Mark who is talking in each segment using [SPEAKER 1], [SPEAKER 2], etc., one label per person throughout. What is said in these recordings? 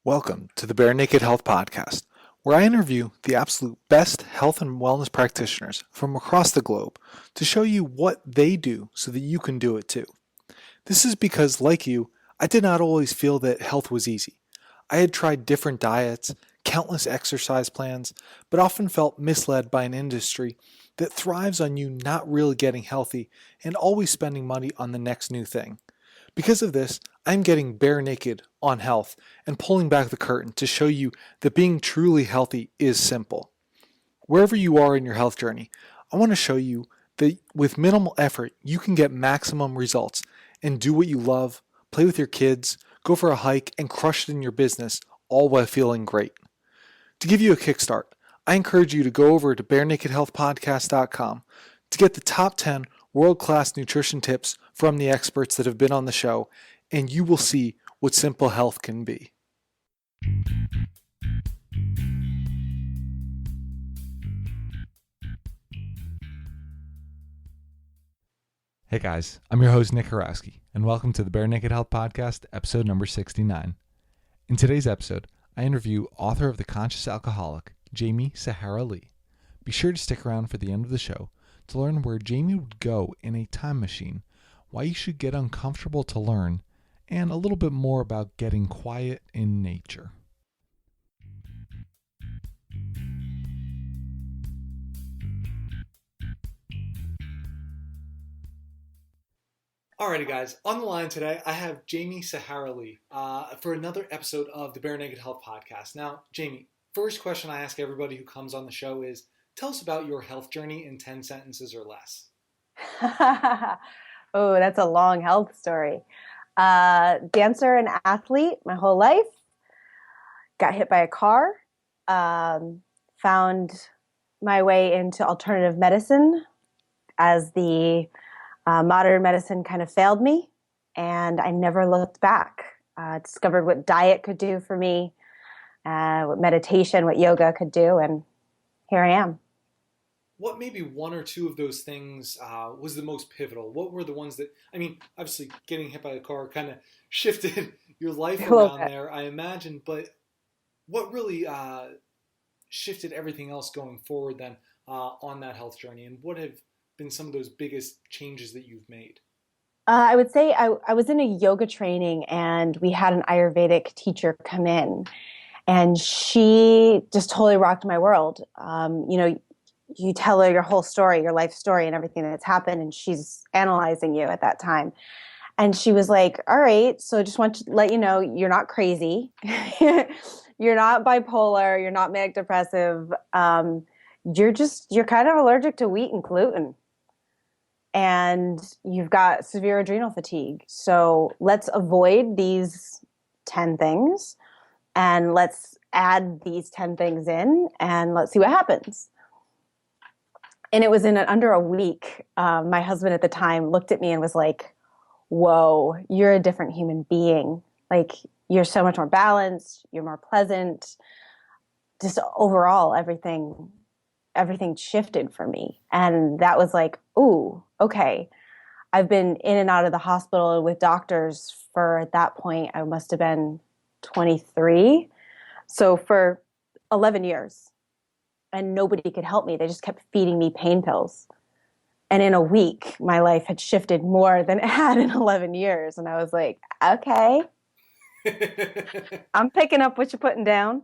[SPEAKER 1] Welcome to the Bare Naked Health Podcast, where I interview the absolute best health and wellness practitioners from across the globe to show you what they do so that you can do it too. This is because, like you, I did not always feel that health was easy. I had tried different diets, countless exercise plans, but often felt misled by an industry that thrives on you not really getting healthy and always spending money on the next new thing. Because of this, I'm getting bare naked on health and pulling back the curtain to show you that being truly healthy is simple. Wherever you are in your health journey, I want to show you that with minimal effort, you can get maximum results and do what you love, play with your kids, go for a hike, and crush it in your business, all while feeling great. To give you a kickstart, I encourage you to go over to barenakedhealthpodcast.com to get the top 10 world-class nutrition tips from the experts that have been on the show, and you will see what simple health can be. Hey guys, I'm your host Nick Horowski, and welcome to the Bare Naked Health Podcast, episode number 69. In today's episode, I interview author of The Conscious Alcoholic, Jamie Sahara Lee. Be sure to stick around for the end of the show to learn where Jamie would go in a time machine, why you should get uncomfortable to learn, and a little bit more about getting quiet in nature. Alrighty guys, on the line today I have Jamie Sahara Lee for another episode of the Bare Naked Health Podcast. Now, Jamie, first question I ask everybody who comes on the show is, tell us about your health journey in 10 sentences or less.
[SPEAKER 2] Oh, that's a long health story. Dancer and athlete my whole life. Got hit by a car. Found my way into alternative medicine as the modern medicine kind of failed me, and I never looked back. Discovered what diet could do for me, what meditation, what yoga could do, and here I am.
[SPEAKER 1] What maybe one or two of those things was the most pivotal? What were the ones that, obviously getting hit by a car kind of shifted your life around there, I imagine, but what really shifted everything else going forward then on that health journey, and what have been some of those biggest changes that you've made?
[SPEAKER 2] I would say I was in a yoga training, and we had an Ayurvedic teacher come in, and she just totally rocked my world. You tell her your whole story, your life story and everything that's happened, and she's analyzing you at that time. And she was like, all right, so I just want to let you know you're not crazy. You're not bipolar. You're not manic depressive. You're kind of allergic to wheat and gluten. And you've got severe adrenal fatigue. So let's avoid these 10 things, and let's add these 10 things in, and let's see what happens. And it was in under a week. My husband at the time looked at me and was like, whoa, you're a different human being. Like, you're so much more balanced. You're more pleasant. Just overall, everything shifted for me. And that was like, ooh, okay. I've been in and out of the hospital with doctors for, at that point, I must have been 23. So for 11 years. And nobody could help me. They just kept feeding me pain pills. And in a week, my life had shifted more than it had in 11 years. And I was like, okay, I'm picking up what you're putting down.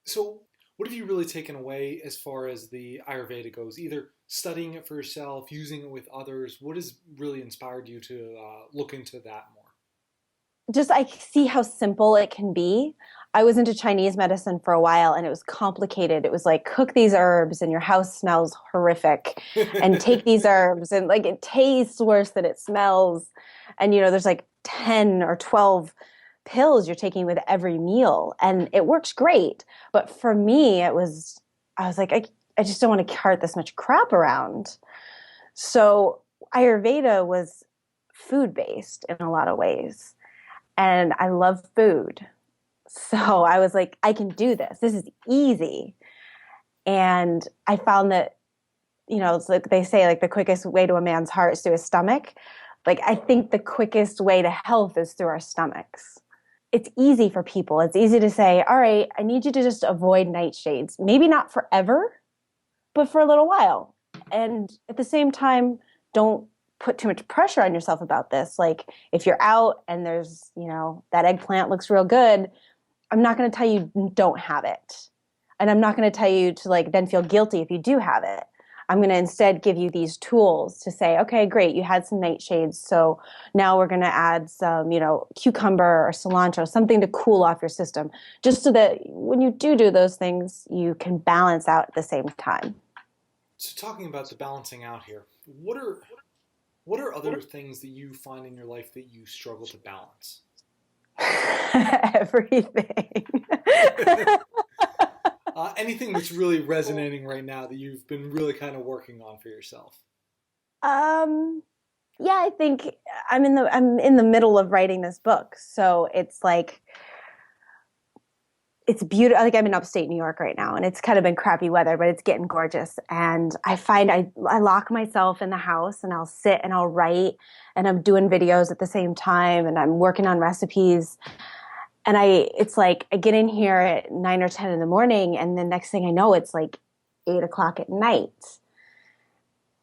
[SPEAKER 1] So what have you really taken away as far as the Ayurveda goes? Either studying it for yourself, using it with others. What has really inspired you to look into that more?
[SPEAKER 2] Just, I see how simple it can be. I was into Chinese medicine for a while, and it was complicated. It was like, cook these herbs and your house smells horrific, and take these herbs and like it tastes worse than it smells. And there's like 10 or 12 pills you're taking with every meal, and it works great. But for me, I was like, I just don't want to cart this much crap around. So Ayurveda was food-based in a lot of ways. And I love food. So I was like, I can do this. This is easy. And I found that, it's like they say, like the quickest way to a man's heart is through his stomach. Like, I think the quickest way to health is through our stomachs. it's easy for people. It's easy to say, all right, I need you to just avoid nightshades. Maybe not forever, but for a little while. And at the same time, don't put too much pressure on yourself about this. Like if you're out and there's, that eggplant looks real good, I'm not going to tell you don't have it. And I'm not going to tell you to like then feel guilty if you do have it. I'm going to instead give you these tools to say, okay, great, you had some nightshades. So now we're going to add some, cucumber or cilantro, something to cool off your system, just so that when you do those things, you can balance out at the same time.
[SPEAKER 1] So talking about the balancing out here, what are other things that you find in your life that you struggle to balance?
[SPEAKER 2] Everything.
[SPEAKER 1] Anything that's really resonating right now that you've been really kind of working on for yourself?
[SPEAKER 2] Yeah, I think I'm in the middle of writing this book, so it's like it's beautiful. Like I'm in upstate New York right now, and it's kind of been crappy weather, but it's getting gorgeous. And I find I lock myself in the house, and I'll sit and I'll write, and I'm doing videos at the same time, and I'm working on recipes. And it's like I get in here at 9 or 10 in the morning, and the next thing I know, it's like 8 o'clock at night,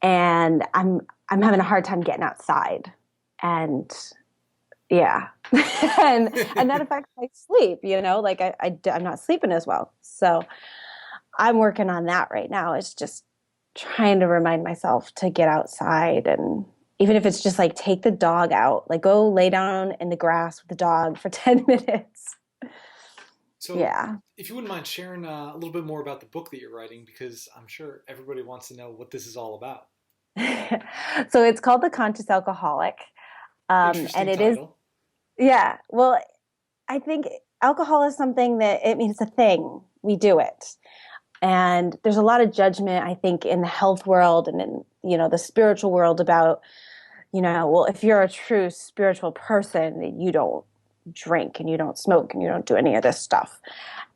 [SPEAKER 2] and I'm having a hard time getting outside, and yeah, and that affects my sleep. Like I'm not sleeping as well, so I'm working on that right now. It's just trying to remind myself to get outside, and even if it's just like take the dog out, like go lay down in the grass with the dog for 10 minutes.
[SPEAKER 1] So,
[SPEAKER 2] Yeah.
[SPEAKER 1] if you wouldn't mind sharing a little bit more about the book that you're writing, because I'm sure everybody wants to know what this is all about.
[SPEAKER 2] So it's called The Conscious Alcoholic.
[SPEAKER 1] Interesting
[SPEAKER 2] And it is,
[SPEAKER 1] title.
[SPEAKER 2] yeah. Well, I think alcohol is something that, it's a thing. We do it. And there's a lot of judgment, I think, in the health world and in, the spiritual world about, well, if you're a true spiritual person, you don't drink and you don't smoke and you don't do any of this stuff.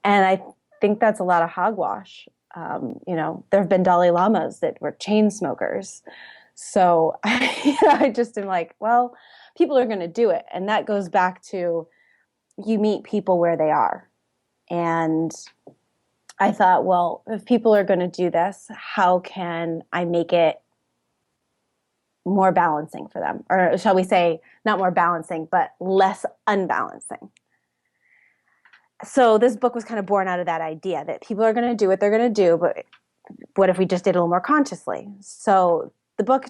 [SPEAKER 2] And I think that's a lot of hogwash. There have been Dalai Lamas that were chain smokers. So I just am like, well, people are going to do it. And that goes back to you meet people where they are. And I thought, well, if people are going to do this, how can I make it more balancing for them? Or shall we say, not more balancing, but less unbalancing. So this book was kind of born out of that idea that people are going to do what they're going to do, but what if we just did it a little more consciously? So the book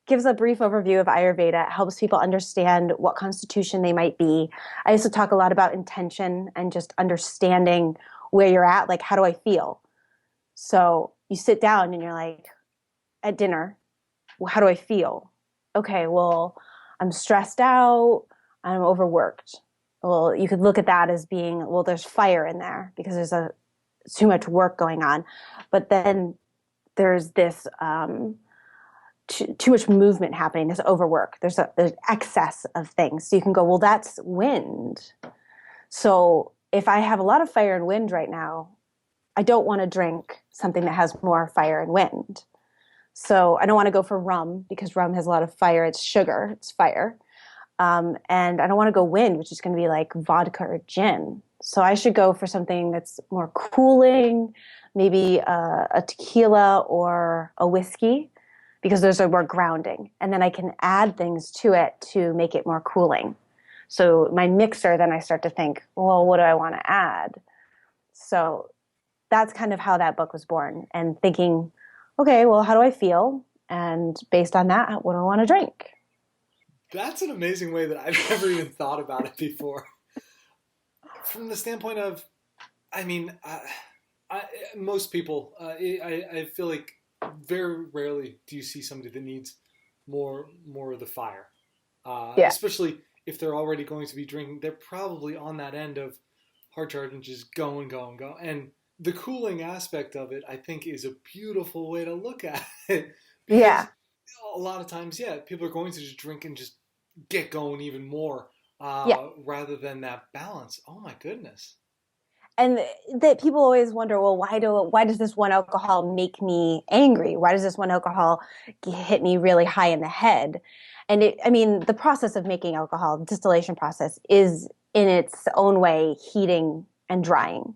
[SPEAKER 2] gives a brief overview of Ayurveda. It helps people understand what constitution they might be. I also talk a lot about intention and just understanding where you're at, like how do I feel? So you sit down and you're like, at dinner, well, how do I feel? Okay, well, I'm stressed out, I'm overworked. Well, you could look at that as being, well, there's fire in there because there's too much work going on. But then there's this too much movement happening, there's overwork, there's excess of things. So you can go, well, that's wind. So if I have a lot of fire and wind right now, I don't want to drink something that has more fire and wind. So I don't want to go for rum because rum has a lot of fire. It's sugar, it's fire. And I don't want to go wind, which is going to be like vodka or gin. So I should go for something that's more cooling, maybe a tequila or a whiskey, because those are more grounding. And then I can add things to it to make it more cooling. So my mixer, then I start to think, well, what do I want to add? So that's kind of how that book was born, and thinking, okay, well, how do I feel? And based on that, what do I want to drink?
[SPEAKER 1] That's an amazing way that I've never even thought about it before. From the standpoint of, I mean, most people, I feel like very rarely do you see somebody that needs more of the fire.
[SPEAKER 2] Yeah.
[SPEAKER 1] Especially if they're already going to be drinking, they're probably on that end of hard charge and just going. And the cooling aspect of it, I think, is a beautiful way to look at it. Because
[SPEAKER 2] Yeah.
[SPEAKER 1] a lot of times, yeah, people are going to just drink and just get going even more
[SPEAKER 2] Yeah.
[SPEAKER 1] rather than that balance. Oh my goodness.
[SPEAKER 2] And that people always wonder, well, why does this one alcohol make me angry? Why does this one alcohol hit me really high in the head? And the process of making alcohol, distillation process, is in its own way heating and drying.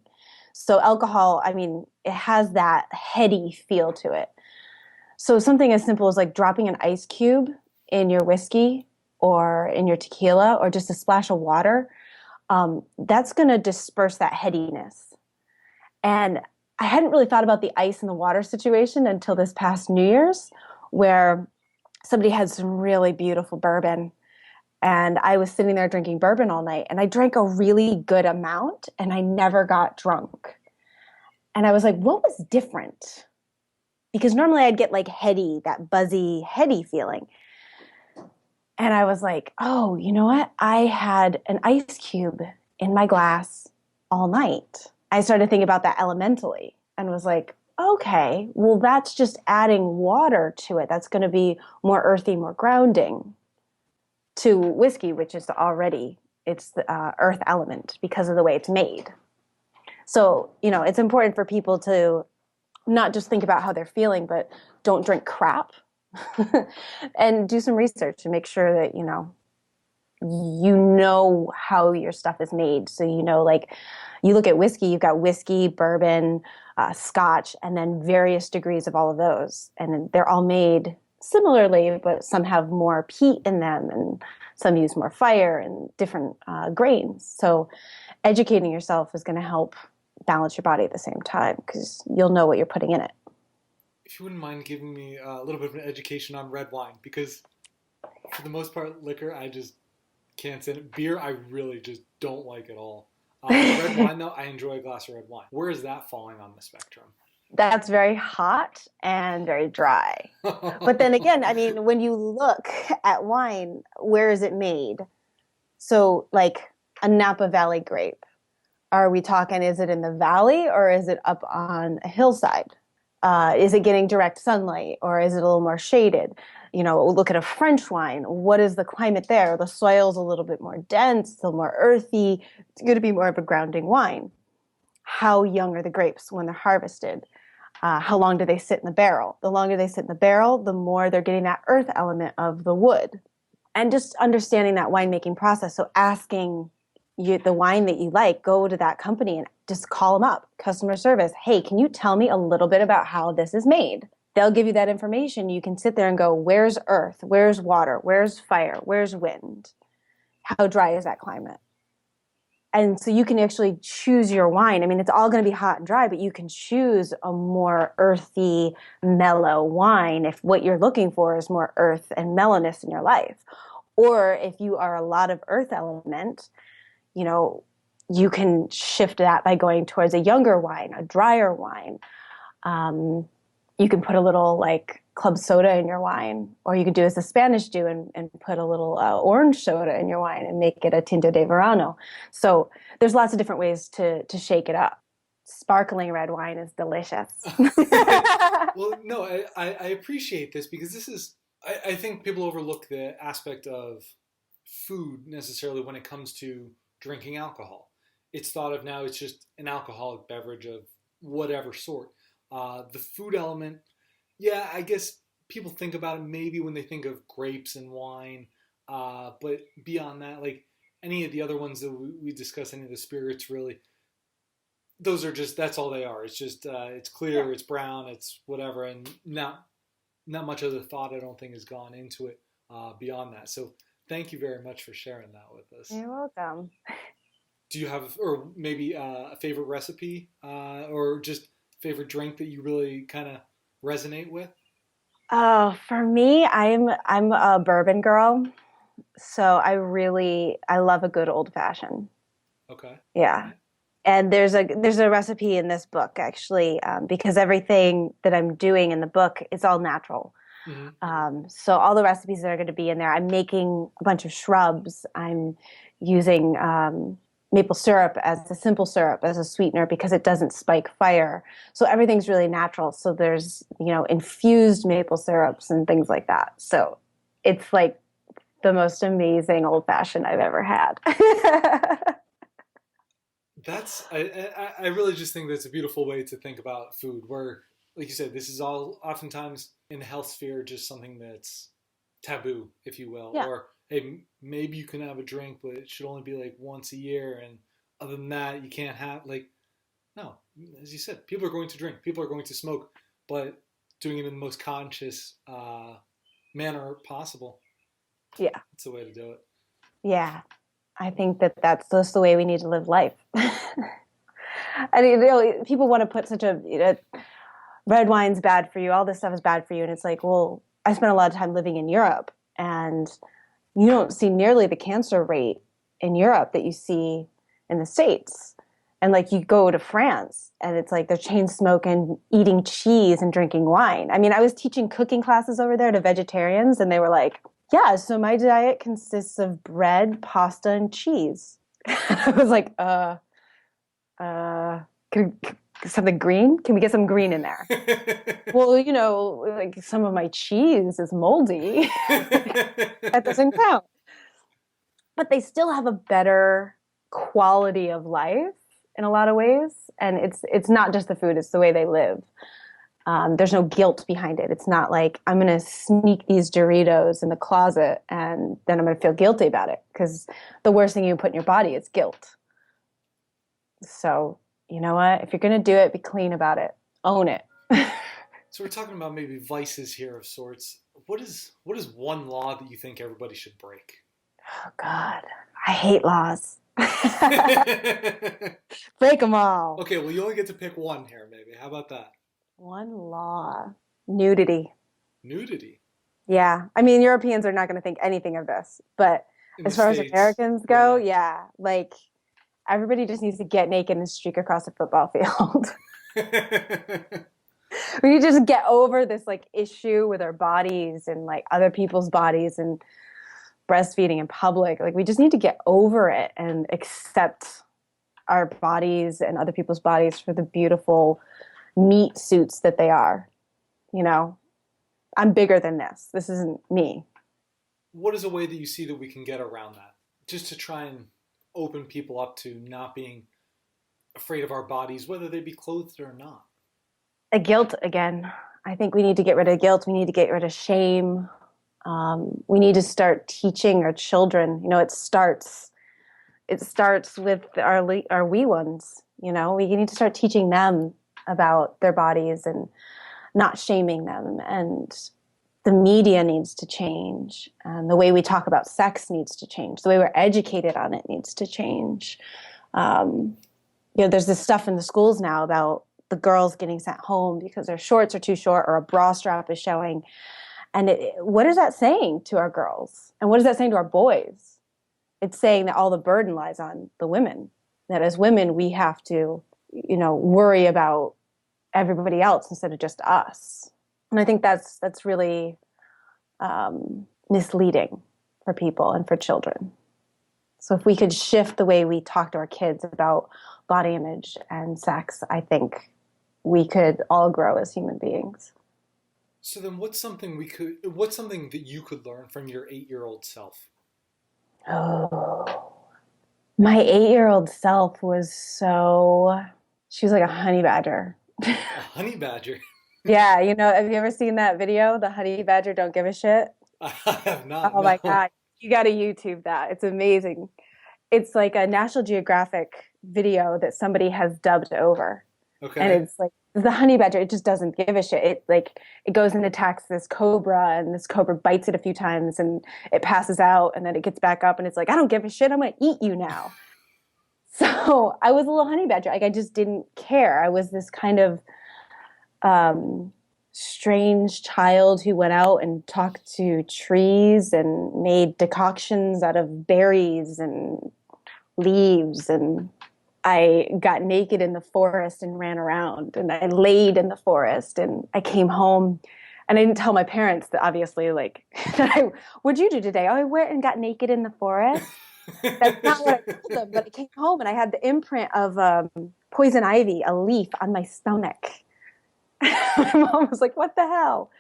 [SPEAKER 2] So alcohol, I mean, it has that heady feel to it. So something as simple as like dropping an ice cube in your whiskey or in your tequila or just a splash of water, that's going to disperse that headiness. And I hadn't really thought about the ice and the water situation until this past New Year's, where somebody had some really beautiful bourbon. And I was sitting there drinking bourbon all night, and I drank a really good amount, and I never got drunk. And I was like, what was different? Because normally I'd get like heady, that buzzy, heady feeling. And I was like, oh, you know what? I had an ice cube in my glass all night. I started thinking about that elementally and was like, okay, well, that's just adding water to it. That's going to be more earthy, more grounding to whiskey, which is already, it's the earth element because of the way it's made. So, it's important for people to not just think about how they're feeling, but don't drink crap and do some research to make sure that, you know how your stuff is made. So, like you look at whiskey, you've got whiskey, bourbon, scotch, and then various degrees of all of those. And they're all made similarly, but some have more peat in them and some use more fire and different grains. So educating yourself is going to help balance your body at the same time because you'll know what you're putting in it.
[SPEAKER 1] If you wouldn't mind giving me a little bit of an education on red wine, because for the most part, liquor, I just can't stand it. Beer, I really just don't like at all. Red wine, though, I enjoy a glass of red wine. Where is that falling on the spectrum?
[SPEAKER 2] That's very hot and very dry. But then again, I mean, when you look at wine, where is it made? So, like a Napa Valley grape, are we talking, is it in the valley or is it up on a hillside? Is it getting direct sunlight or is it a little more shaded? Look at a French wine. What is the climate there? The soil's a little bit more dense, a little more earthy. It's going to be more of a grounding wine. How young are the grapes when they're harvested? How long do they sit in the barrel? The longer they sit in the barrel, the more they're getting that earth element of the wood. And just understanding that winemaking process. So asking the wine that you like, go to that company and just call them up, customer service. Hey, can you tell me a little bit about how this is made? They'll give you that information. You can sit there and go, where's earth? Where's water? Where's fire? Where's wind? How dry is that climate? And so you can actually choose your wine. I mean, it's all going to be hot and dry, but you can choose a more earthy, mellow wine if what you're looking for is more earth and mellowness in your life. Or if you are a lot of earth element, you can shift that by going towards a younger wine, a drier wine. You can put a little like club soda in your wine, or you could do as the Spanish do and put a little orange soda in your wine and make it a tinto de verano. So there's lots of different ways to shake it up. Sparkling red wine is delicious.
[SPEAKER 1] Well, no, I appreciate this because this is, I think people overlook the aspect of food necessarily when it comes to drinking alcohol. It's thought of now, it's just an alcoholic beverage of whatever sort. The food element, yeah, I guess people think about it maybe when they think of grapes and wine, but beyond that, like any of the other ones that we discuss, any of the spirits, really, those are just, that's all they are. It's just it's clear, it's brown, it's whatever, and not much of the thought I don't think has gone into it beyond that. So thank you very much for sharing that with us.
[SPEAKER 2] You're welcome.
[SPEAKER 1] Do you have, or maybe a favorite recipe, or just favorite drink that you really kind of resonate with?
[SPEAKER 2] Oh, for me, I'm a bourbon girl, so I love a good old fashioned.
[SPEAKER 1] Okay.
[SPEAKER 2] Yeah, and there's a recipe in this book actually, because everything that I'm doing in the book is all natural.
[SPEAKER 1] Mm-hmm.
[SPEAKER 2] So all the recipes that are going to be in there, I'm making a bunch of shrubs. I'm using maple syrup as a simple syrup as a sweetener because it doesn't spike fire. So everything's really natural. So there's, infused maple syrups and things like that. So it's like the most amazing old fashioned I've ever had.
[SPEAKER 1] I really just think that's a beautiful way to think about food where, like you said, this is all oftentimes in the health sphere, just something that's taboo, if you will,
[SPEAKER 2] Yeah.
[SPEAKER 1] or hey, maybe you can have a drink, but it should only be like once a year, and other than that, you can't have like no. As you said, people are going to drink, people are going to smoke, but doing it in the most conscious manner possible.
[SPEAKER 2] Yeah.
[SPEAKER 1] That's the way to do it.
[SPEAKER 2] Yeah. I think that that's just the way we need to live life. I mean, people want to put such a, red wine's bad for you, all this stuff is bad for you. And it's like, well, I spent a lot of time living in Europe, and you don't see nearly the cancer rate in Europe that you see in the States. And like you go to France and it's like they're chain smoking, eating cheese and drinking wine. I mean, I was teaching cooking classes over there to vegetarians, and they were like, yeah, so my diet consists of bread, pasta, and cheese. I was like, can, something green? Can we get some green in there? Well, like some of my cheese is moldy. That doesn't count. But they still have a better quality of life in a lot of ways. And it's not just the food, it's the way they live. There's no guilt behind it. It's not like I'm going to sneak these Doritos in the closet and then I'm going to feel guilty about it, because the worst thing you can put in your body is guilt. So, you know what? If you're going to do it, be clean about it. Own it.
[SPEAKER 1] So we're talking about maybe vices here of sorts. What is one law that you think everybody should break?
[SPEAKER 2] Oh, God. I hate laws. Break them all.
[SPEAKER 1] Okay, well, you only get to pick one here, maybe. How about that?
[SPEAKER 2] One law. Nudity.
[SPEAKER 1] Nudity.
[SPEAKER 2] Yeah. I mean, Europeans are not going to think anything of this, but
[SPEAKER 1] In the
[SPEAKER 2] as far as
[SPEAKER 1] States,
[SPEAKER 2] Americans go, yeah, like everybody just needs to get naked and streak across a football field.
[SPEAKER 1] yeah.
[SPEAKER 2] We need to just get over this like issue with our bodies and like other people's bodies and breastfeeding in public. Like we just need to get over it and accept our bodies and other people's bodies for the beautiful meat suits that they are. I'm bigger than this. This isn't me.
[SPEAKER 1] What is a way that you see that we can get around that? Just to try and open people up to not being afraid of our bodies, whether they be clothed or not.
[SPEAKER 2] A guilt again. I think we need to get rid of guilt. We need to get rid of shame. We need to start teaching our children. It starts with our wee ones. We need to start teaching them about their bodies and not shaming them. And the media needs to change. And the way we talk about sex needs to change. The way we're educated on it needs to change. There's this stuff in the schools now about the girls getting sent home because their shorts are too short or a bra strap is showing. And what is that saying to our girls? And what is that saying to our boys? It's saying that all the burden lies on the women, that as women, we have to, worry about everybody else instead of just us. And I think that's really misleading for people and for children. So if we could shift the way we talk to our kids about body image and sex, I think we could all grow as human beings.
[SPEAKER 1] So then what's something that you could learn from your 8-year-old self?
[SPEAKER 2] Oh, my 8-year-old self she was like a honey badger.
[SPEAKER 1] A honey badger?
[SPEAKER 2] Yeah, have you ever seen that video, the honey badger don't give a shit?
[SPEAKER 1] I have not.
[SPEAKER 2] Oh my God, you got to YouTube that. It's amazing. It's like a National Geographic video that somebody has dubbed over.
[SPEAKER 1] Okay.
[SPEAKER 2] And it's like the honey badger, it just doesn't give a shit. It goes and attacks this cobra, and this cobra bites it a few times and it passes out, and then it gets back up and it's like, I don't give a shit, I'm going to eat you now. So I was a little honey badger. Like I just didn't care. I was this kind of strange child who went out and talked to trees and made decoctions out of berries and leaves, and I got naked in the forest and ran around, and I laid in the forest, and I came home and I didn't tell my parents that obviously what'd you do today? Oh, I went and got naked in the forest. That's not what I told them, but I came home and I had the imprint of poison ivy, a leaf on my stomach. My mom was like, what the hell?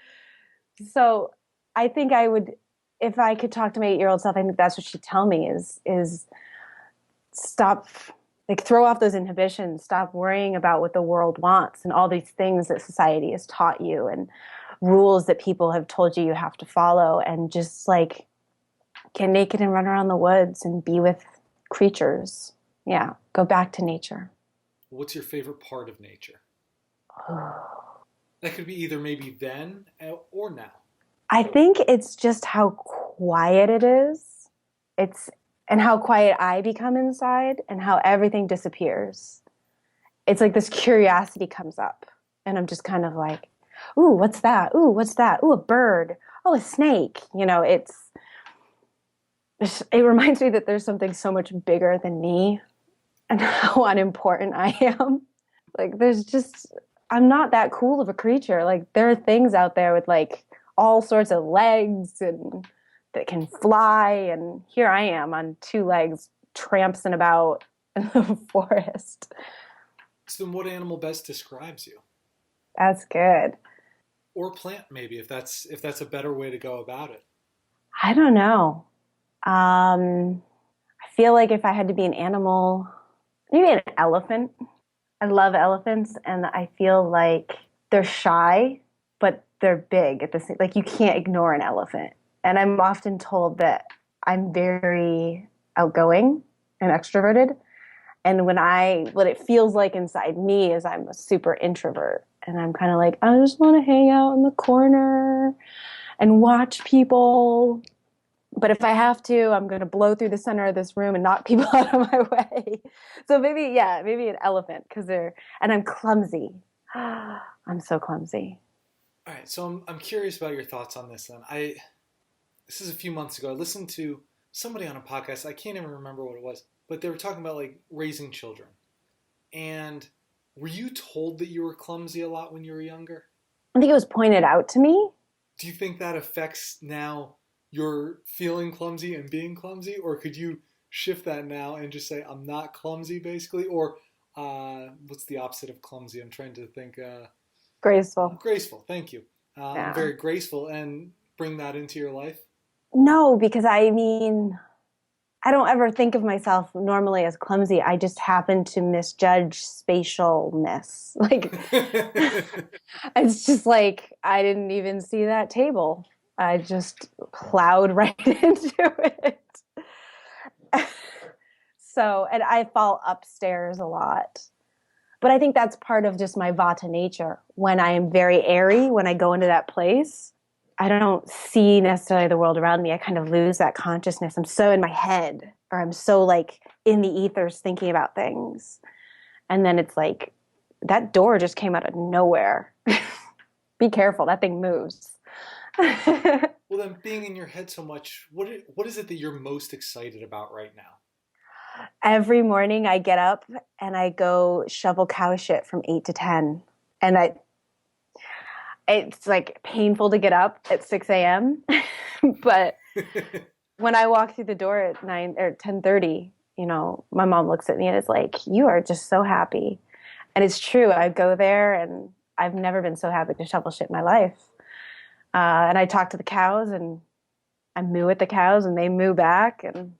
[SPEAKER 2] So I think I would, if I could talk to my 8-year-old self, I think that's what she'd tell me is stop, throw off those inhibitions, stop worrying about what the world wants and all these things that society has taught you and rules that people have told you have to follow, and just get naked and run around the woods and be with creatures. Yeah, go back to nature.
[SPEAKER 1] What's your favorite part of nature? That could be either maybe then or now.
[SPEAKER 2] I think it's just how quiet it is. It's and how quiet I become inside and how everything disappears. It's like this curiosity comes up and I'm just kind of like, ooh, what's that? Ooh, what's that? Ooh, a bird. Oh, a snake. It reminds me that there's something so much bigger than me and how unimportant I am. Like I'm not that cool of a creature. Like there are things out there with like all sorts of legs and that can fly. And here I am on two legs trampsing about in the forest.
[SPEAKER 1] So then what animal best describes you?
[SPEAKER 2] That's good.
[SPEAKER 1] Or plant maybe if that's a better way to go about it.
[SPEAKER 2] I don't know. I feel like if I had to be an animal, maybe an elephant. I love elephants, and I feel like they're shy, but they're big at the same. Like you can't ignore an elephant. And I'm often told that I'm very outgoing and extroverted, and what it feels like inside me is I'm a super introvert, and I'm kind of like I just want to hang out in the corner and watch people. But if I have to, I'm going to blow through the center of this room and knock people out of my way. So maybe an elephant and I'm clumsy. I'm so clumsy.
[SPEAKER 1] All right, so I'm curious about your thoughts on this then. This is a few months ago. I listened to somebody on a podcast. I can't even remember what it was, but they were talking about like raising children. And were you told that you were clumsy a lot when you were younger?
[SPEAKER 2] I think it was pointed out to me.
[SPEAKER 1] Do you think that affects now your feeling clumsy and being clumsy, or could you shift that now and just say I'm not clumsy, basically? Or what's the opposite of clumsy? I'm trying to think.
[SPEAKER 2] Graceful.
[SPEAKER 1] Graceful. Thank you. I'm
[SPEAKER 2] Yeah.
[SPEAKER 1] very graceful, and bring that into your life.
[SPEAKER 2] No, because I mean, I don't ever think of myself normally as clumsy. I just happen to misjudge spatialness. Like, it's just like I didn't even see that table. I just plowed right into it. So, and I fall upstairs a lot. But I think that's part of just my vata nature. When I am very airy, when I go into that place, I don't see necessarily the world around me. I kind of lose that consciousness. I'm so in my head, or I'm so like in the ethers thinking about things. And then it's like, that door just came out of nowhere. Be careful, that thing moves.
[SPEAKER 1] Well, then, being in your head so much, what is it that you're most excited about right now?
[SPEAKER 2] Every morning I get up and I go shovel cow shit from 8 to 10. And it's like painful to get up at 6 a.m. But when I walk through the door at 9 or 10:30, my mom looks at me and is like, you are just so happy. And it's true. I go there and I've never been so happy to shovel shit in my life. And I talk to the cows and I moo at the cows and they moo back. And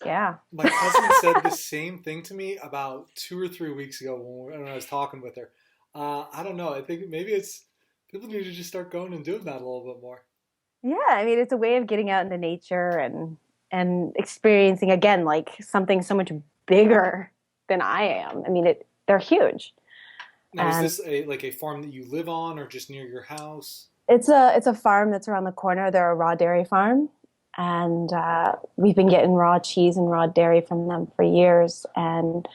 [SPEAKER 2] yeah.
[SPEAKER 1] My cousin said the same thing to me about 2 or 3 weeks ago when I was talking with her. I don't know. I think maybe it's people need to just start going and doing that a little bit more.
[SPEAKER 2] Yeah, I mean, it's a way of getting out into nature and experiencing again like something so much bigger than I am. I mean, they're huge.
[SPEAKER 1] Now, is this a farm that you live on, or just near your house?
[SPEAKER 2] It's a farm that's around the corner. They're a raw dairy farm, and we've been getting raw cheese and raw dairy from them for years. And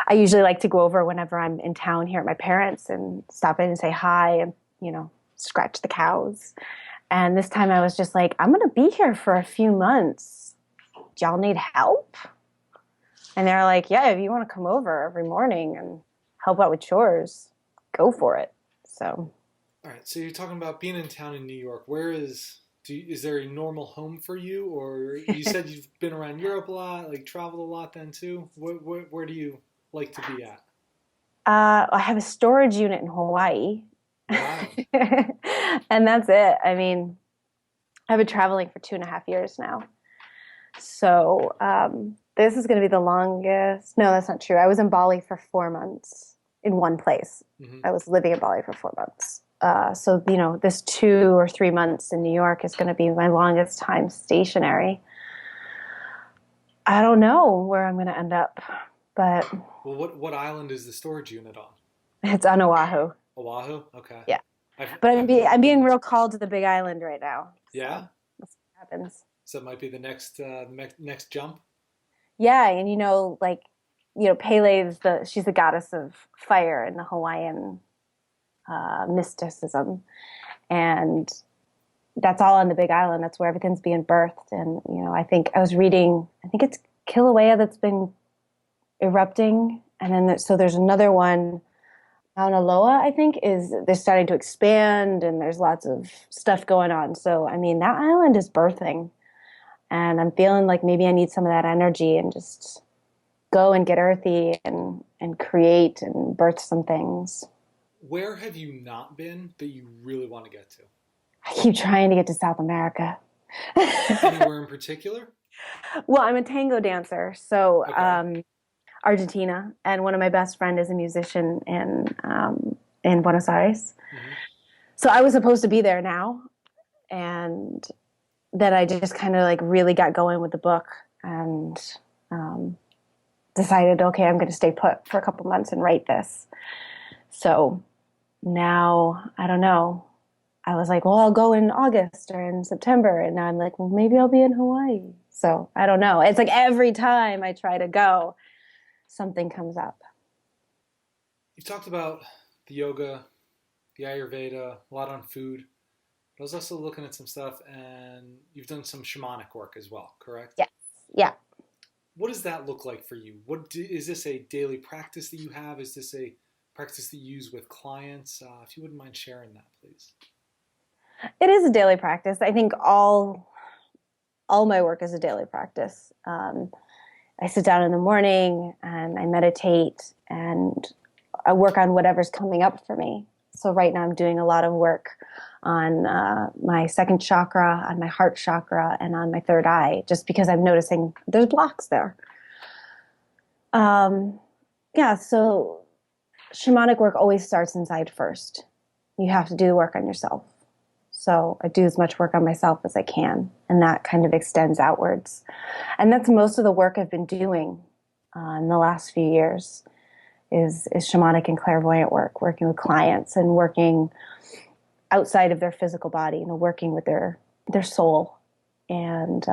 [SPEAKER 2] I usually like to go over whenever I'm in town here at my parents and stop in and say hi and scratch the cows. And this time I was just like, I'm going to be here for a few months. Do y'all need help? And they're like, yeah, if you want to come over every morning and help out with chores, go for it. So.
[SPEAKER 1] All right. So you're talking about being in town in New York. Is there a normal home for you? Or you said you've been around Europe a lot, like traveled a lot then too? Where do you like to be at?
[SPEAKER 2] I have a storage unit in Hawaii.
[SPEAKER 1] Wow.
[SPEAKER 2] And that's it. I mean, I've been traveling for 2.5 years now. So this is going to be the longest. No, that's not true. I was in Bali for 4 months in one place. Mm-hmm. I was living in Bali for 4 months. So, this 2 or 3 months in New York is going to be my longest time stationary. I don't know where I'm going to end up, but
[SPEAKER 1] Well, what island is the storage unit on?
[SPEAKER 2] it's on Oahu.
[SPEAKER 1] Oahu? Okay.
[SPEAKER 2] Yeah.
[SPEAKER 1] I've
[SPEAKER 2] But
[SPEAKER 1] I've
[SPEAKER 2] I'm being
[SPEAKER 1] been.
[SPEAKER 2] real called to the big island right now.
[SPEAKER 1] Yeah.
[SPEAKER 2] So that's what happens.
[SPEAKER 1] So it might be the next jump.
[SPEAKER 2] Yeah. And Pele is she's the goddess of fire in the Hawaiian mysticism. And that's all on the big island. That's where everything's being birthed. And, I think I was reading, I think it's Kilauea that's been erupting. And then so there's another one, Mauna Loa, I think, they're starting to expand and there's lots of stuff going on. So, I mean, that island is birthing. And I'm feeling like maybe I need some of that energy and just go and get earthy and create and birth some things.
[SPEAKER 1] Where have you not been that you really want to get to?
[SPEAKER 2] I keep trying to get to South America.
[SPEAKER 1] Anywhere in particular?
[SPEAKER 2] Well, I'm a tango dancer, so
[SPEAKER 1] Okay.
[SPEAKER 2] Argentina, and one of my best friend is a musician in Buenos Aires.
[SPEAKER 1] Hmm.
[SPEAKER 2] So I was supposed to be there now, and then I just kind of like really got going with the book and um, decided, okay, I'm going to stay put for a couple months and write this. So now I don't know. I was like, well, I'll go in August or in September. And now I'm like, well, maybe I'll be in Hawaii. So I don't know. It's like every time I try to go, something comes up.
[SPEAKER 1] You've talked about the yoga, the Ayurveda, a lot on food. But I was also looking at some stuff, and you've done some shamanic work as well, correct?
[SPEAKER 2] Yes. Yeah.
[SPEAKER 1] What does that look like for you? Is this a daily practice that you have? Is this a practice that you use with clients? If you wouldn't mind sharing that, please.
[SPEAKER 2] It is a daily practice. I think all my work is a daily practice. I sit down in the morning and I meditate and I work on whatever's coming up for me. So right now I'm doing a lot of work on my second chakra, on my heart chakra, and on my third eye, just because I'm noticing there's blocks there. Yeah, so shamanic work always starts inside first. You have to do the work on yourself. So I do as much work on myself as I can, and that kind of extends outwards. And that's most of the work I've been doing in the last few years is shamanic and clairvoyant work, working with clients and working outside of their physical body, working with their soul. And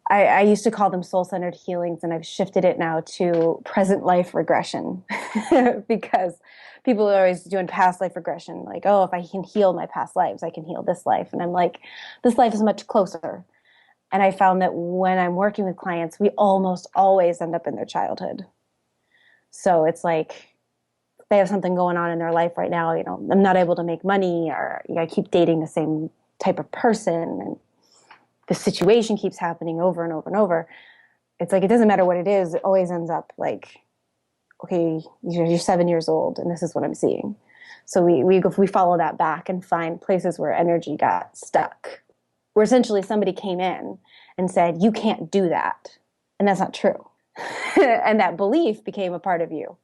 [SPEAKER 2] I used to call them soul-centered healings, and I've shifted it now to present life regression because people are always doing past life regression. Like, oh, if I can heal my past lives, I can heal this life. And I'm like, this life is much closer. And I found that when I'm working with clients, we almost always end up in their childhood. So it's like they have something going on in their life right now. I'm not able to make money, or I keep dating the same type of person, and the situation keeps happening over and over and over. It's like, it doesn't matter what it is. It always ends up like, okay, you're 7 years old and this is what I'm seeing. So we follow that back and find places where energy got stuck, where essentially somebody came in and said, you can't do that. And that's not true. And that belief became a part of you.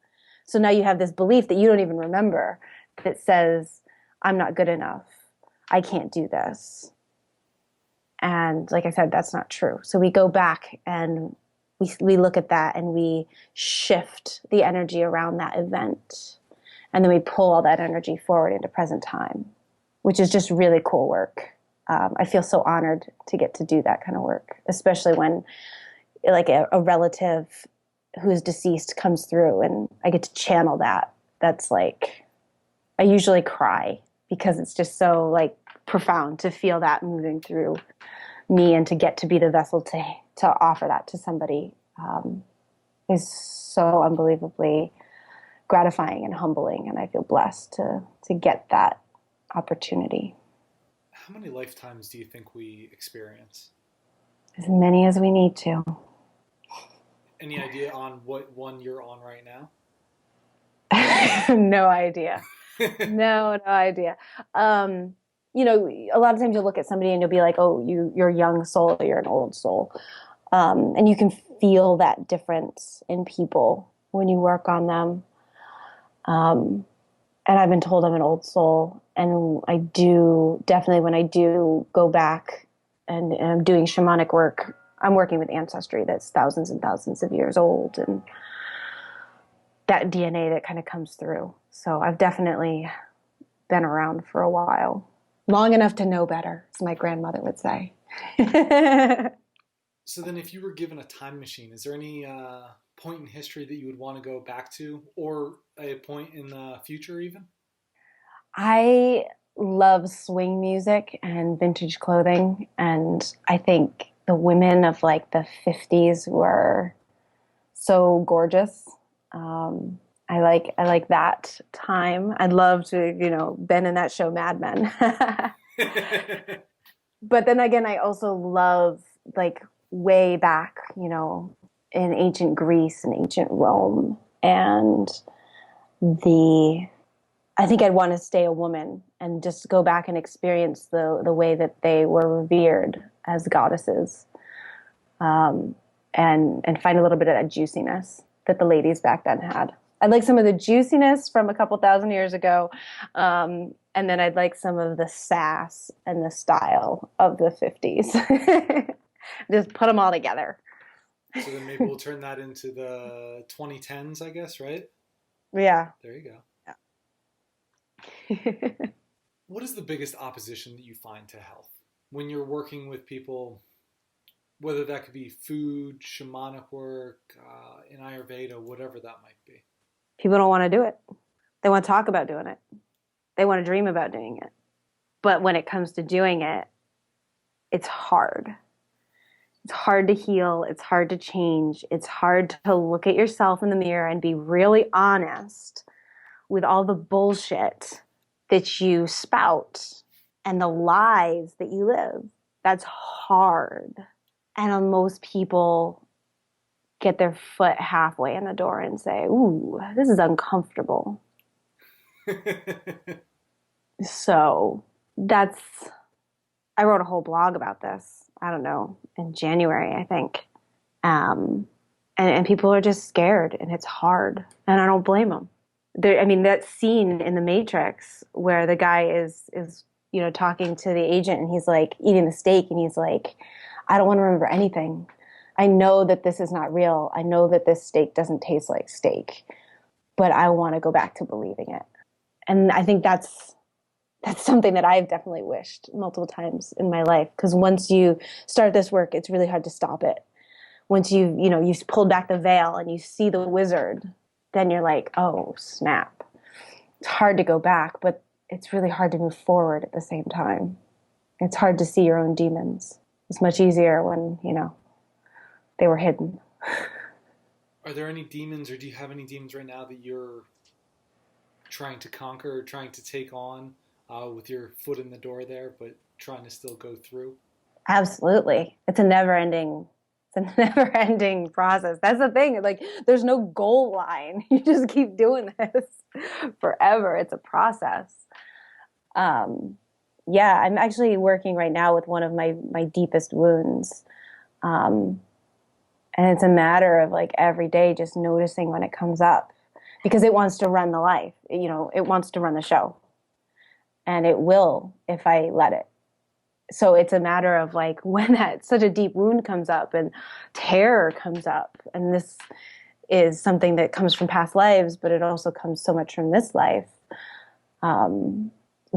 [SPEAKER 2] So now you have this belief that you don't even remember that says, I'm not good enough. I can't do this. And like I said, that's not true. So we go back and we look at that and we shift the energy around that event. And then we pull all that energy forward into present time, which is just really cool work. I feel so honored to get to do that kind of work, especially when like a relative who's deceased comes through and I get to channel that. That's like, I usually cry because it's just so like profound to feel that moving through me, and to get to be the vessel to offer that to somebody is so unbelievably gratifying and humbling, and I feel blessed to get that opportunity.
[SPEAKER 1] How many lifetimes do you think we experience?
[SPEAKER 2] As many as we need to.
[SPEAKER 1] Any idea on what one you're on right now?
[SPEAKER 2] No idea. No idea. A lot of times you'll look at somebody and you'll be like, oh, you're a young soul, you're an old soul. And you can feel that difference in people when you work on them. And I've been told I'm an old soul. And I do, definitely when I do go back and I'm doing shamanic work, I'm working with ancestry that's thousands and thousands of years old, and that DNA that kind of comes through. So I've definitely been around for a while, long enough to know better, as my grandmother would say.
[SPEAKER 1] So then, if you were given a time machine, is there any point in history that you would want to go back to, or a point in the future even?
[SPEAKER 2] I love swing music and vintage clothing, and I think the women of like the 50s were so gorgeous. Um, I like that time. I'd love to, been in that show Mad Men. But then again, I also love like way back, in ancient Greece and ancient Rome. And the I think I'd want to stay a woman and just go back and experience the way that they were revered as goddesses, and find a little bit of that juiciness that the ladies back then had. I'd like some of the juiciness from a couple thousand years ago, and then I'd like some of the sass and the style of the 50s. Just put them all together.
[SPEAKER 1] So then maybe we'll turn that into the 2010s, I guess, right?
[SPEAKER 2] Yeah.
[SPEAKER 1] There you go. What is the biggest opposition that you find to health when you're working with people, whether that could be food, shamanic work, in Ayurveda, whatever that might be?
[SPEAKER 2] People don't want to do it. They want to talk about doing it. They want to dream about doing it. But when it comes to doing it, it's hard. It's hard to heal. It's hard to change. It's hard to look at yourself in the mirror and be really honest with all the bullshit that you spout and the lies that you live. That's hard. And most people get their foot halfway in the door and say, ooh, this is uncomfortable. So I wrote a whole blog about this, I don't know, in January, I think. And people are just scared, and it's hard. And I don't blame them. That scene in The Matrix where the guy is talking to the agent, and he's like eating the steak, and he's like, I don't want to remember anything. I know that this is not real. I know that this steak doesn't taste like steak, but I want to go back to believing it. And I think that's something that I've definitely wished multiple times in my life, because once you start this work, it's really hard to stop it. Once you've pulled back the veil and you see the wizard, then you're like, oh, snap. It's hard to go back, but it's really hard to move forward at the same time. It's hard to see your own demons. It's much easier when, they were hidden.
[SPEAKER 1] Are there any demons, or do you have any demons right now that you're trying to conquer, or trying to take on with your foot in the door there, but trying to still go through?
[SPEAKER 2] Absolutely. It's a never-ending process. That's the thing. Like, there's no goal line. You just keep doing this forever. It's a process. Yeah, I'm actually working right now with one of my deepest wounds. And it's a matter of like every day just noticing when it comes up, because it wants to run the life. It wants to run the show, and it will if I let it. So it's a matter of like when that such a deep wound comes up and terror comes up, and this is something that comes from past lives, but it also comes so much from this life. The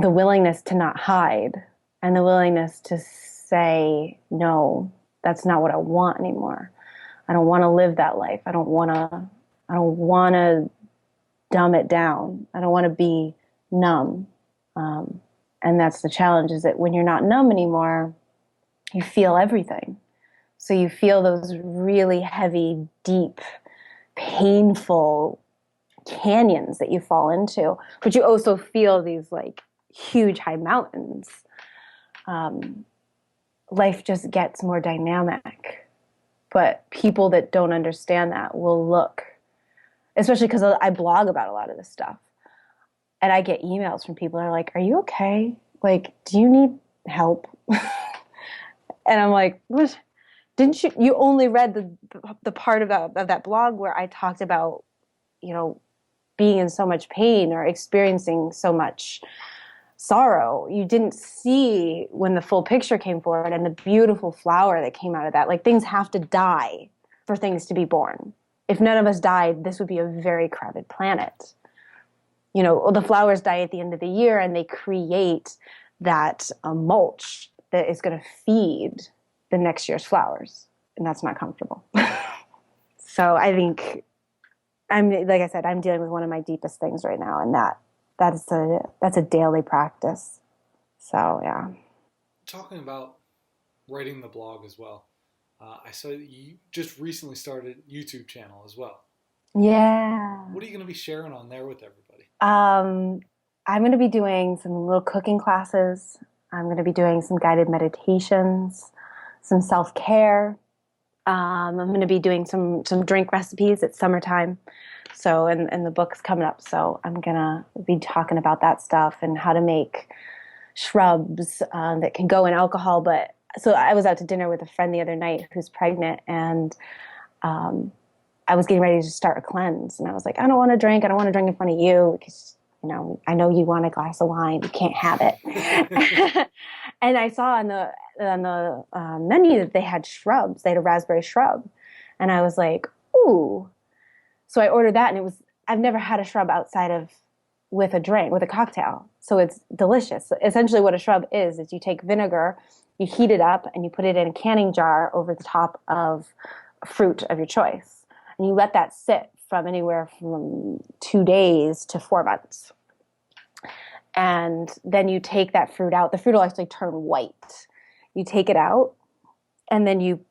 [SPEAKER 2] willingness to not hide, and the willingness to say, no, that's not what I want anymore. I don't want to live that life. I don't want to dumb it down. I don't want to be numb. And that's the challenge, is that when you're not numb anymore, you feel everything. So you feel those really heavy, deep, painful canyons that you fall into, but you also feel these like huge high mountains. Life just gets more dynamic. But people that don't understand that will look, especially because I blog about a lot of this stuff. And I get emails from people that are like, are you okay? Like, do you need help? And I'm like, what? Didn't you only read the part of that blog where I talked about, being in so much pain or experiencing so much sorrow. You didn't see when the full picture came forward and the beautiful flower that came out of that. Like, things have to die for things to be born. If none of us died, this would be a very crowded planet. You know, the flowers die at the end of the year, and they create that mulch that is going to feed the next year's flowers. And that's not comfortable. So I think like I said, I'm dealing with one of my deepest things right now, and that's a daily practice. So yeah.
[SPEAKER 1] Talking about writing the blog as well, I saw that you just recently started a YouTube channel as well.
[SPEAKER 2] Yeah.
[SPEAKER 1] What are you going to be sharing on there with everybody?
[SPEAKER 2] I'm going to be doing some little cooking classes. I'm going to be doing some guided meditations, some self-care. I'm going to be doing some drink recipes. It's summertime. So, and the book's coming up. So I'm going to be talking about that stuff and how to make shrubs that can go in alcohol. But so I was out to dinner with a friend the other night who's pregnant, and I was getting ready to start a cleanse. And I was like, I don't want to drink. I don't want to drink in front of you because, you know, I know you want a glass of wine. You can't have it. And I saw on the menu that they had shrubs. They had a raspberry shrub. And I was like, ooh. So I ordered that, and I've never had a shrub outside of with a cocktail. So it's delicious. So essentially what a shrub is you take vinegar, you heat it up, and you put it in a canning jar over the top of fruit of your choice. And you let that sit from anywhere from 2 days to 4 months. And then you take that fruit out. The fruit will actually turn white. You take it out, and then you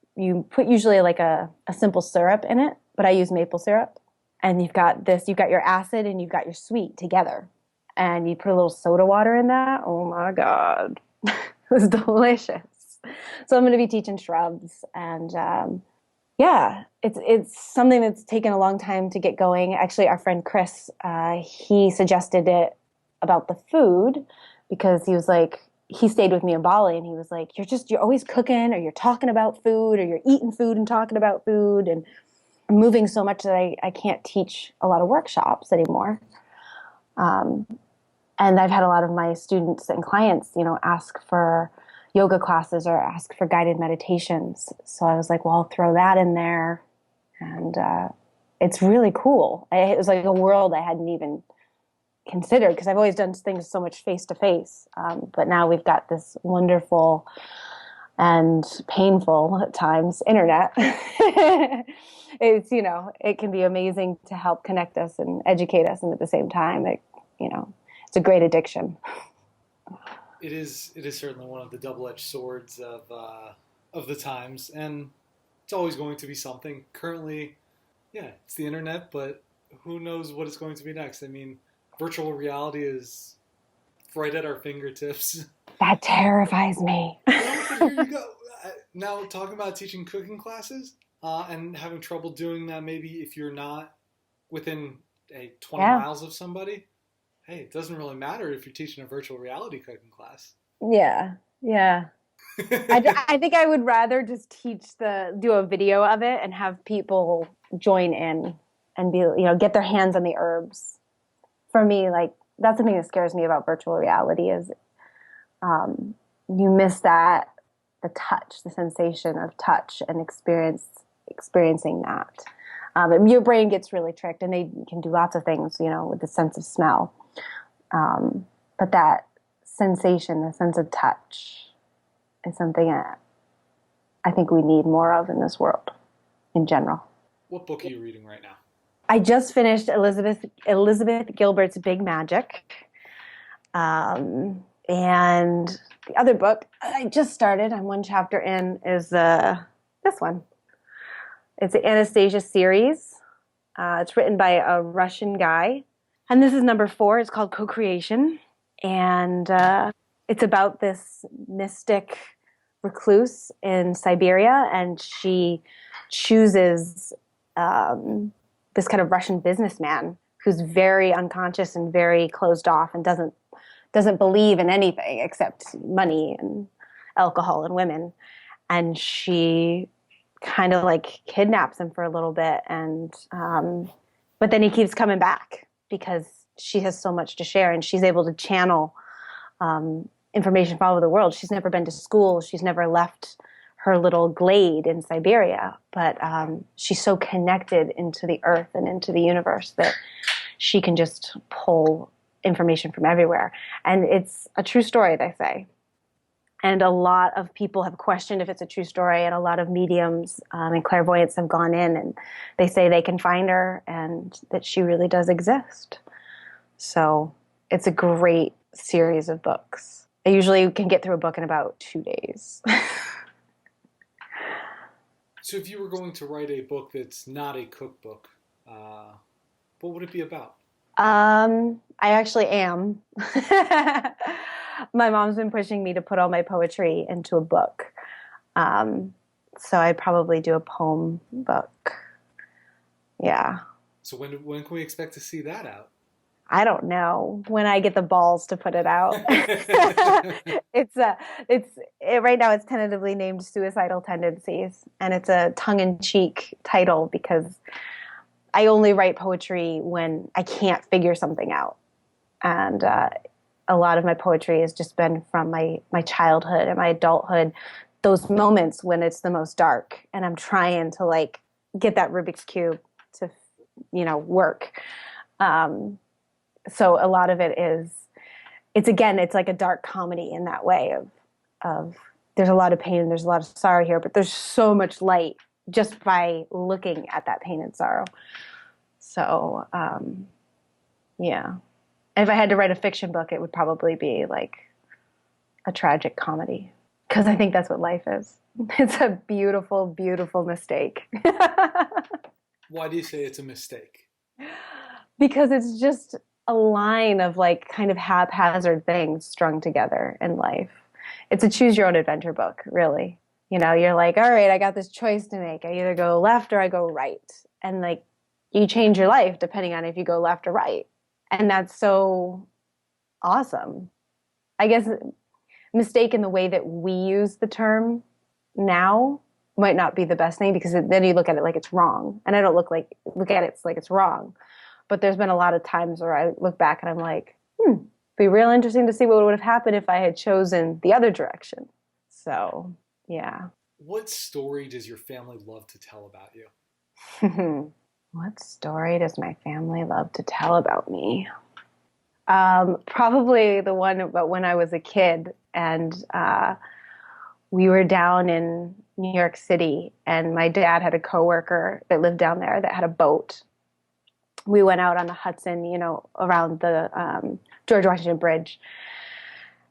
[SPEAKER 2] put usually like a simple syrup in it, but I use maple syrup. And you've got your acid and you've got your sweet together. And you put a little soda water in that. Oh my God. It was delicious. So I'm going to be teaching shrubs, and yeah, it's something that's taken a long time to get going. Actually, our friend Chris, he suggested it about the food, because he was like, he stayed with me in Bali, and he was like, you're always cooking, or you're talking about food, or you're eating food and talking about food, and I'm moving so much that I can't teach a lot of workshops anymore. And I've had a lot of my students and clients, you know, ask for yoga classes or ask for guided meditations. So I was like, well, I'll throw that in there. And it's really cool. It was like a world I hadn't even considered, because I've always done things so much face-to-face. But now we've got this wonderful and painful at times internet. It's, you know, it can be amazing to help connect us and educate us. And at the same time, it's a great addiction.
[SPEAKER 1] It is certainly one of the double-edged swords of the times, and it's always going to be something. Currently, yeah, it's the internet, but who knows what it's going to be next? I mean, virtual reality is right at our fingertips.
[SPEAKER 2] That terrifies me.
[SPEAKER 1] Well, but here you go. Now, talking about teaching cooking classes and having trouble doing that, maybe if you're not within 20 miles of somebody, hey, it doesn't really matter if you're teaching a virtual reality cooking class.
[SPEAKER 2] Yeah. I think I would rather just do a video of it and have people join in and be, you know, get their hands on the herbs. For me, like, that's something that scares me about virtual reality is you miss the touch, the sensation of touch and experiencing that. Your brain gets really tricked, and they can do lots of things, you know, with the sense of smell. But that sensation, the sense of touch, is something that I think we need more of in this world in general.
[SPEAKER 1] What book are you reading right now?
[SPEAKER 2] I just finished Elizabeth Gilbert's Big Magic. And the other book I just started, I'm one chapter in, is this one. It's the Anastasia series. It's written by a Russian guy. And this is number 4. It's called Co-Creation. And it's about this mystic recluse in Siberia. And she chooses this kind of Russian businessman who's very unconscious and very closed off and doesn't believe in anything except money and alcohol and women. And she kind of like kidnaps him for a little bit. And but then he keeps coming back, because she has so much to share, and she's able to channel information from all over the world. She's never been to school. She's never left her little glade in Siberia, but she's so connected into the earth and into the universe that she can just pull information from everywhere. And it's a true story, they say. And a lot of people have questioned if it's a true story, and a lot of mediums and clairvoyants have gone in and they say they can find her and that she really does exist. So it's a great series of books. I usually can get through a book in about 2 days.
[SPEAKER 1] So if you were going to write a book that's not a cookbook, what would it be about?
[SPEAKER 2] I actually am. My mom's been pushing me to put all my poetry into a book. So I'd probably do a poem book. Yeah.
[SPEAKER 1] So when can we expect to see that out?
[SPEAKER 2] I don't know when I get the balls to put it out. Right now it's tentatively named Suicidal Tendencies, and it's a tongue-in-cheek title because I only write poetry when I can't figure something out. And a lot of my poetry has just been from my childhood and my adulthood, those moments when it's the most dark and I'm trying to like get that Rubik's Cube to, work. So a lot of it is, it's like a dark comedy in that way of there's a lot of pain and there's a lot of sorrow here, but there's so much light just by looking at that pain and sorrow. So, yeah. If I had to write a fiction book, it would probably be like a tragic comedy, because I think that's what life is. It's a beautiful, beautiful mistake.
[SPEAKER 1] Why do you say it's a mistake?
[SPEAKER 2] Because it's just a line of like kind of haphazard things strung together in life. It's a choose your own adventure book, really. You're like, all right, I got this choice to make. I either go left or I go right. And like, you change your life depending on if you go left or right. And that's so awesome. I guess mistake in the way that we use the term now might not be the best thing, because then you look at it like it's wrong. And I don't look at it like it's wrong. But there's been a lot of times where I look back and I'm like, it'd be real interesting to see what would have happened if I had chosen the other direction. So, yeah.
[SPEAKER 1] What story does your family love to tell about you?
[SPEAKER 2] What story does my family love to tell about me? Probably the one about when I was a kid and we were down in New York City, and my dad had a coworker that lived down there that had a boat. We went out on the Hudson, around the George Washington Bridge,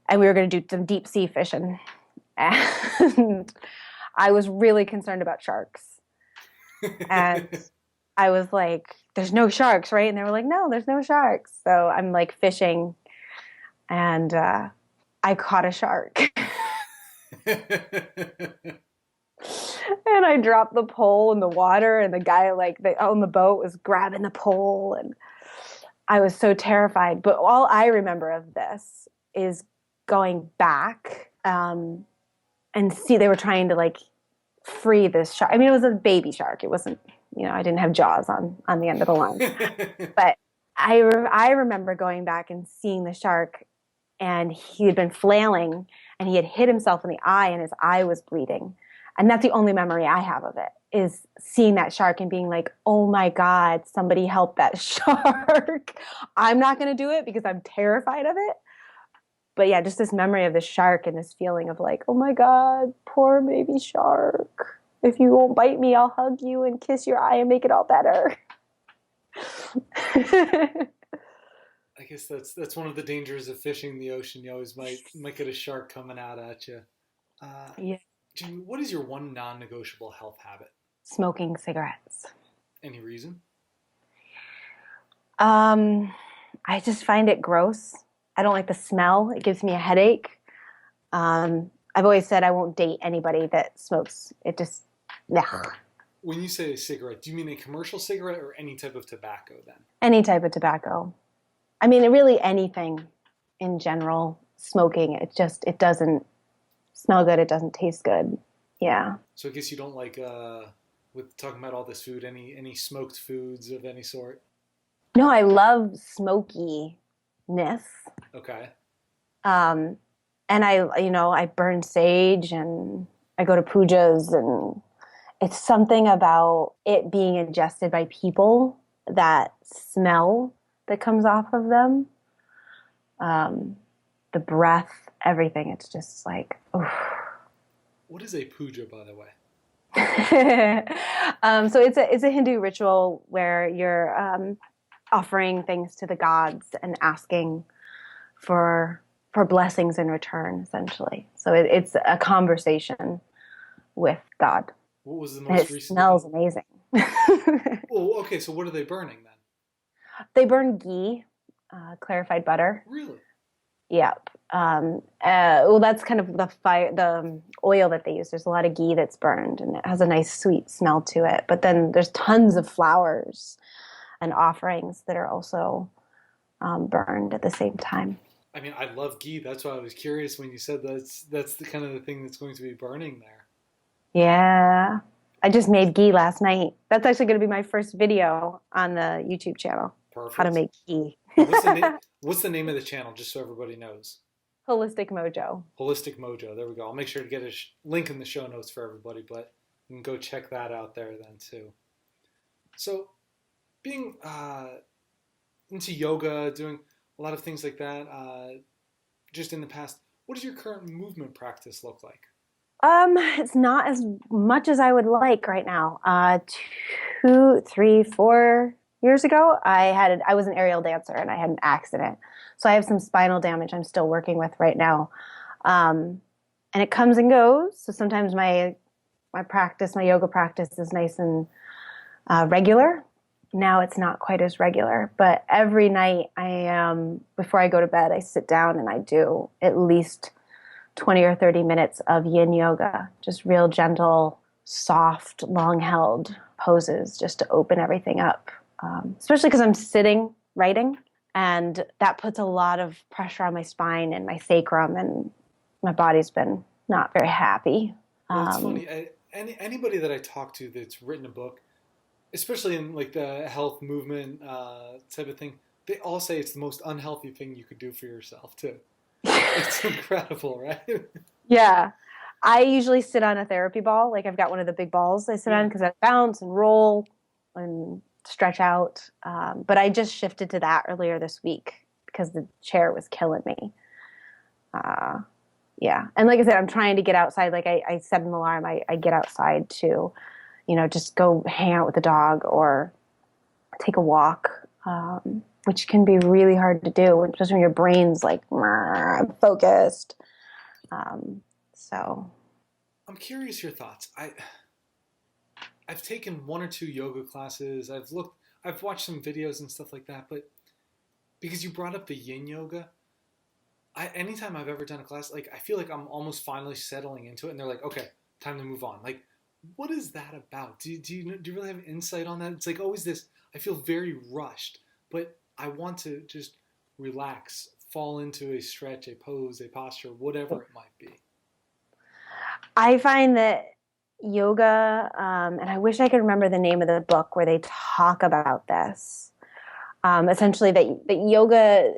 [SPEAKER 2] and we were going to do some deep sea fishing. And I was really concerned about sharks. And I was like, there's no sharks, right? And they were like, no, there's no sharks. So I'm like fishing, and I caught a shark. And I dropped the pole in the water, and the guy on the boat was grabbing the pole, and I was so terrified. But all I remember of this is going back and see they were trying to like free this shark. I mean, it was a baby shark. It wasn't, I didn't have jaws on the end of the line. But I remember going back and seeing the shark, and he had been flailing, and he had hit himself in the eye, and his eye was bleeding. And that's the only memory I have of it, is seeing that shark and being like, oh my God, somebody help that shark. I'm not going to do it because I'm terrified of it. But yeah, just this memory of the shark and this feeling of like, oh my God, poor baby shark. If you won't bite me, I'll hug you and kiss your eye and make it all better.
[SPEAKER 1] I guess that's one of the dangers of fishing in the ocean. You always might get a shark coming out at you.
[SPEAKER 2] Yeah.
[SPEAKER 1] Jamie, what is your one non-negotiable health habit?
[SPEAKER 2] Smoking cigarettes.
[SPEAKER 1] Any reason?
[SPEAKER 2] I just find it gross. I don't like the smell. It gives me a headache. I've always said I won't date anybody that smokes. It just, ugh.
[SPEAKER 1] When you say a cigarette, do you mean a commercial cigarette or any type of tobacco then?
[SPEAKER 2] Any type of tobacco. I mean, really anything in general. Smoking, it doesn't smell good. It doesn't taste good. Yeah.
[SPEAKER 1] So I guess you don't like, with talking about all this food, any smoked foods of any sort?
[SPEAKER 2] No, I love smokiness.
[SPEAKER 1] Okay.
[SPEAKER 2] Um, and I burn sage and I go to pujas, and it's something about it being ingested by people, that smell that comes off of them, um, the breath, everything. It's just like, oof.
[SPEAKER 1] What is a puja, by the way?
[SPEAKER 2] So it's a Hindu ritual where you're offering things to the gods and asking for blessings in return, essentially. So it's a conversation with God.
[SPEAKER 1] What was the
[SPEAKER 2] And
[SPEAKER 1] most
[SPEAKER 2] it
[SPEAKER 1] recent
[SPEAKER 2] smells
[SPEAKER 1] one?
[SPEAKER 2] amazing.
[SPEAKER 1] Oh, okay. So what are they burning then?
[SPEAKER 2] They burn ghee, clarified butter.
[SPEAKER 1] Really?
[SPEAKER 2] Yep. Well, that's kind of the fire, the oil that they use. There's a lot of ghee that's burned, and it has a nice sweet smell to it. But then there's tons of flowers and offerings that are also burned at the same time.
[SPEAKER 1] I mean, I love ghee. That's why I was curious when you said that's the kind of the thing that's going to be burning there.
[SPEAKER 2] Yeah. I just made ghee last night. That's actually going to be my first video on the YouTube channel. How to
[SPEAKER 1] Perfect.
[SPEAKER 2] make ghee.
[SPEAKER 1] And what's the name? What's the name of the channel, just so everybody knows?
[SPEAKER 2] Holistic Mojo.
[SPEAKER 1] Holistic Mojo. There we go. I'll make sure to get a link in the show notes for everybody, but you can go check that out there then too. So, being into yoga, doing a lot of things like that, just in the past, what does your current movement practice look like?
[SPEAKER 2] It's not as much as I would like right now. 2, 3, 4 years ago, I was an aerial dancer and I had an accident. So I have some spinal damage I'm still working with right now. And it comes and goes. So sometimes my yoga practice is nice and regular. Now it's not quite as regular, but every night before I go to bed, I sit down and I do at least 20 or 30 minutes of yin yoga, just real gentle, soft, long held poses just to open everything up. Especially because I'm sitting writing, and that puts a lot of pressure on my spine and my sacrum, and my body's been not very happy.
[SPEAKER 1] Well, it's funny. Anybody that I talk to that's written a book, especially in like the health movement type of thing, they all say it's the most unhealthy thing you could do for yourself too. It's incredible, right?
[SPEAKER 2] Yeah. I usually sit on a therapy ball. Like I've got one of the big balls I sit
[SPEAKER 1] Yeah.
[SPEAKER 2] on because I bounce and roll and stretch out. But I just shifted to that earlier this week because the chair was killing me. Uh, yeah. And like I said, I'm trying to get outside. Like I set an alarm. I get outside to, just go hang out with the dog or take a walk, which can be really hard to do, especially when your brain's like focused. So
[SPEAKER 1] I'm curious your thoughts. I've taken one or two yoga classes. I've watched some videos and stuff like that, but because you brought up the yin yoga, anytime I've ever done a class, like I feel like I'm almost finally settling into it, and they're like, okay, time to move on. Like, what is that about? Do you really have insight on that? It's like always this. I feel very rushed, but I want to just relax, fall into a stretch, a pose, a posture, whatever it might be.
[SPEAKER 2] I find that yoga, and I wish I could remember the name of the book where they talk about this. Essentially, that yoga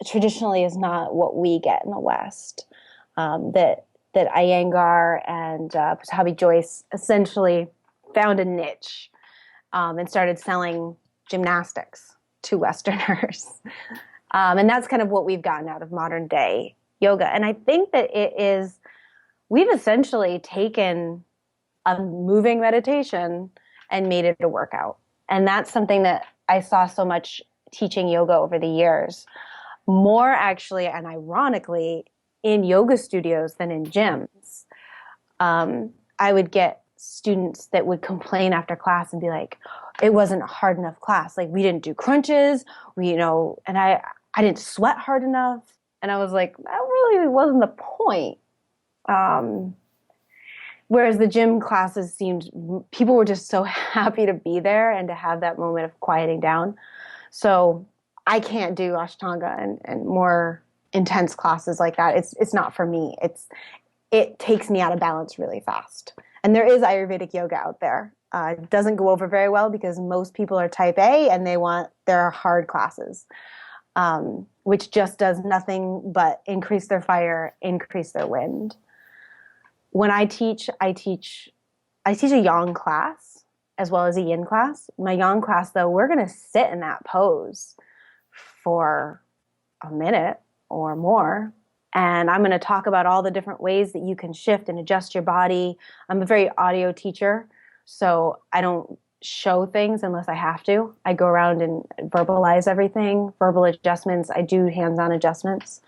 [SPEAKER 2] traditionally is not what we get in the West. That Iyengar and Pattabhi Jois essentially found a niche and started selling gymnastics to Westerners. And that's kind of what we've gotten out of modern day yoga. And I think that we've essentially taken a moving meditation and made it a workout. And that's something that I saw so much teaching yoga over the years. More actually, and ironically, in yoga studios than in gyms. I would get students that would complain after class and be like, it wasn't a hard enough class. Like we didn't do crunches, and I didn't sweat hard enough. And I was like, that really wasn't the point. Whereas the gym classes people were just so happy to be there and to have that moment of quieting down. So I can't do Ashtanga and more intense classes like that. It's not for me. It takes me out of balance really fast. And there is Ayurvedic yoga out there. It doesn't go over very well because most people are type A and they want their hard classes. which just does nothing but increase their fire, increase their wind. When I teach a yang class as well as a yin class. My yang class, though, we're going to sit in that pose for a minute or more. And I'm going to talk about all the different ways that you can shift and adjust your body. I'm a very audio teacher, so I don't show things unless I have to. I go around and verbalize everything, verbal adjustments. I do hands-on adjustments.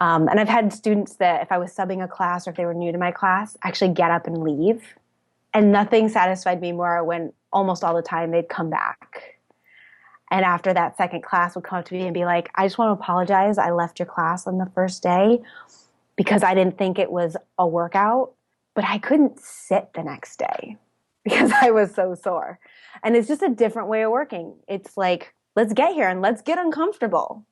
[SPEAKER 2] And I've had students that if I was subbing a class or if they were new to my class, actually get up and leave. And nothing satisfied me more when almost all the time they'd come back. And after that second class would come up to me and be like, I just want to apologize. I left your class on the first day because I didn't think it was a workout, but I couldn't sit the next day because I was so sore. And it's just a different way of working. It's like, let's get here and let's get uncomfortable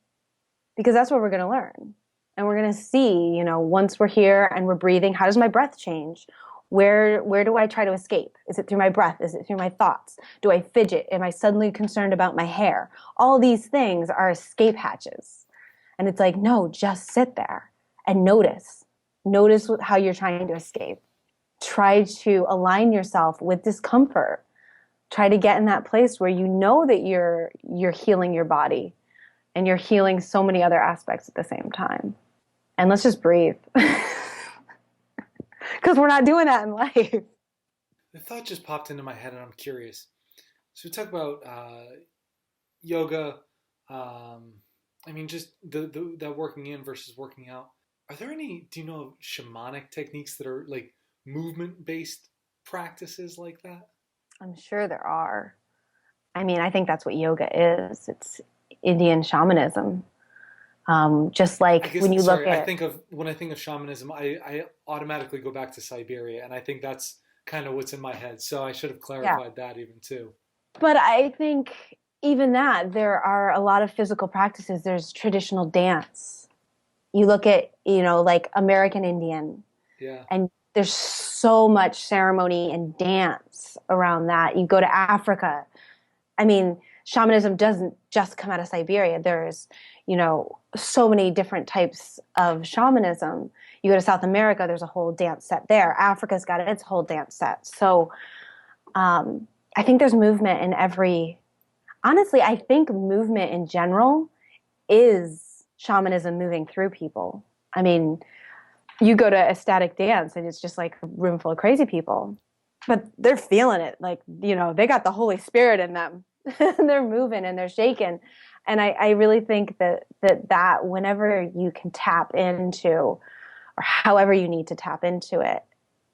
[SPEAKER 2] because that's what we're going to learn. And we're going to see, once we're here and we're breathing, how does my breath change? Where do I try to escape? Is it through my breath? Is it through my thoughts? Do I fidget? Am I suddenly concerned about my hair? All these things are escape hatches. And it's like, no, just sit there and notice. Notice how you're trying to escape. Try to align yourself with discomfort. Try to get in that place where you know that you're healing your body and you're healing so many other aspects at the same time. And let's just breathe. Because we're not doing that in life.
[SPEAKER 1] The thought just popped into my head and I'm curious. So we talk about yoga, just that working in versus working out. Are there any, do you know, shamanic techniques that are like movement-based practices like that?
[SPEAKER 2] I'm sure there are. I think that's what yoga is. It's Indian shamanism. Just like when you look at...
[SPEAKER 1] when I think of shamanism, I automatically go back to Siberia, and I think that's kind of what's in my head. So I should have clarified that even too.
[SPEAKER 2] But I think even that, there are a lot of physical practices. There's traditional dance. You look at, like American Indian.
[SPEAKER 1] Yeah.
[SPEAKER 2] And there's so much ceremony and dance around that. You go to Africa. Shamanism doesn't just come out of Siberia. There's, so many different types of shamanism. You go to South America, there's a whole dance set there. Africa's got its whole dance set. So I think there's movement in honestly, I think movement in general is shamanism moving through people. You go to ecstatic dance and it's just like a room full of crazy people, but they're feeling it. Like, they got the Holy Spirit in them. They're moving and they're shaking. And I really think that whenever you can tap into, or however you need to tap into it,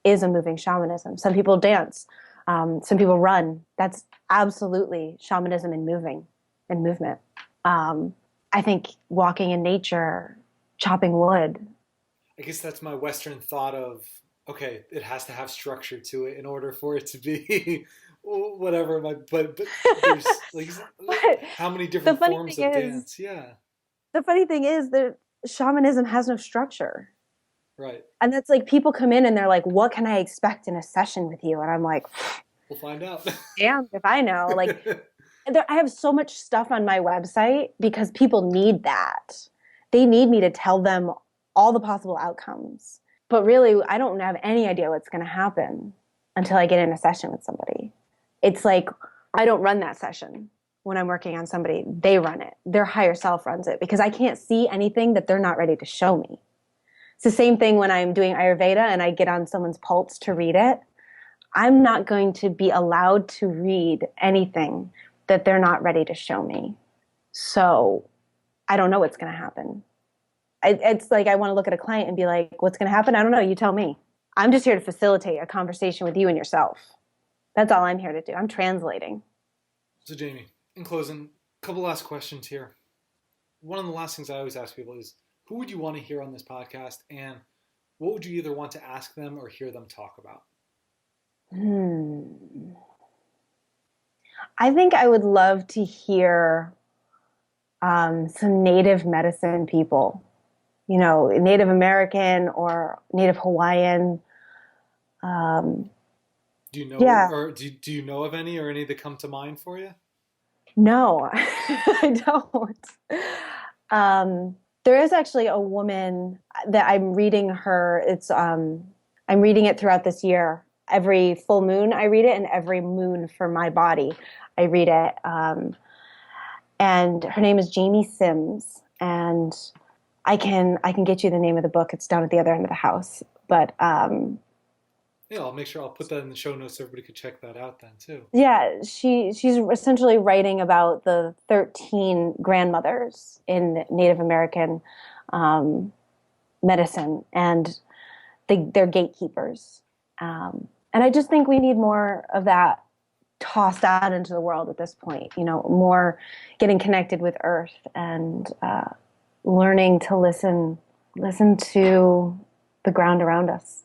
[SPEAKER 2] is a moving shamanism. Some people dance. Some people run. That's absolutely shamanism and movement. I think walking in nature, chopping wood.
[SPEAKER 1] I guess that's my Western thought of, okay, it has to have structure to it in order for it to be whatever. But there's like how many different forms of dance? Yeah.
[SPEAKER 2] The funny thing is that shamanism has no structure.
[SPEAKER 1] Right.
[SPEAKER 2] And that's like people come in and they're like, what can I expect in a session with you? And I'm like,
[SPEAKER 1] we'll find out.
[SPEAKER 2] Damn if I know. Like, I have so much stuff on my website because people need that. They need me to tell them all the possible outcomes. But really, I don't have any idea what's going to happen until I get in a session with somebody. It's like, I don't run that session when I'm working on somebody. They run it. Their higher self runs it because I can't see anything that they're not ready to show me. It's the same thing when I'm doing Ayurveda and I get on someone's pulse to read it. I'm not going to be allowed to read anything that they're not ready to show me. So I don't know what's going to happen. It's like I want to look at a client and be like, what's going to happen? I don't know. You tell me. I'm just here to facilitate a conversation with you and yourself. That's all I'm here to do. I'm translating.
[SPEAKER 1] So Jamie, in closing, a couple last questions here. One of the last things I always ask people is, who would you want to hear on this podcast? And what would you either want to ask them or hear them talk about?
[SPEAKER 2] I think I would love to hear some Native medicine people. Native American or Native Hawaiian.
[SPEAKER 1] Do you know, or do you know of any that come to mind for you?
[SPEAKER 2] No, I don't. There is actually a woman that I'm reading her. I'm reading it throughout this year. Every full moon I read it, and every moon for my body I read it. And her name is Jamie Sims, and I can get you the name of the book. It's down at the other end of the house. But
[SPEAKER 1] Yeah, I'll make sure I'll put that in the show notes so everybody could check that out then too.
[SPEAKER 2] yeah, she's essentially writing about the 13 grandmothers in Native American um, medicine, and they're gatekeepers. And I just think we need more of that tossed out into the world at this point. More getting connected with Earth and learning to listen to the ground around us.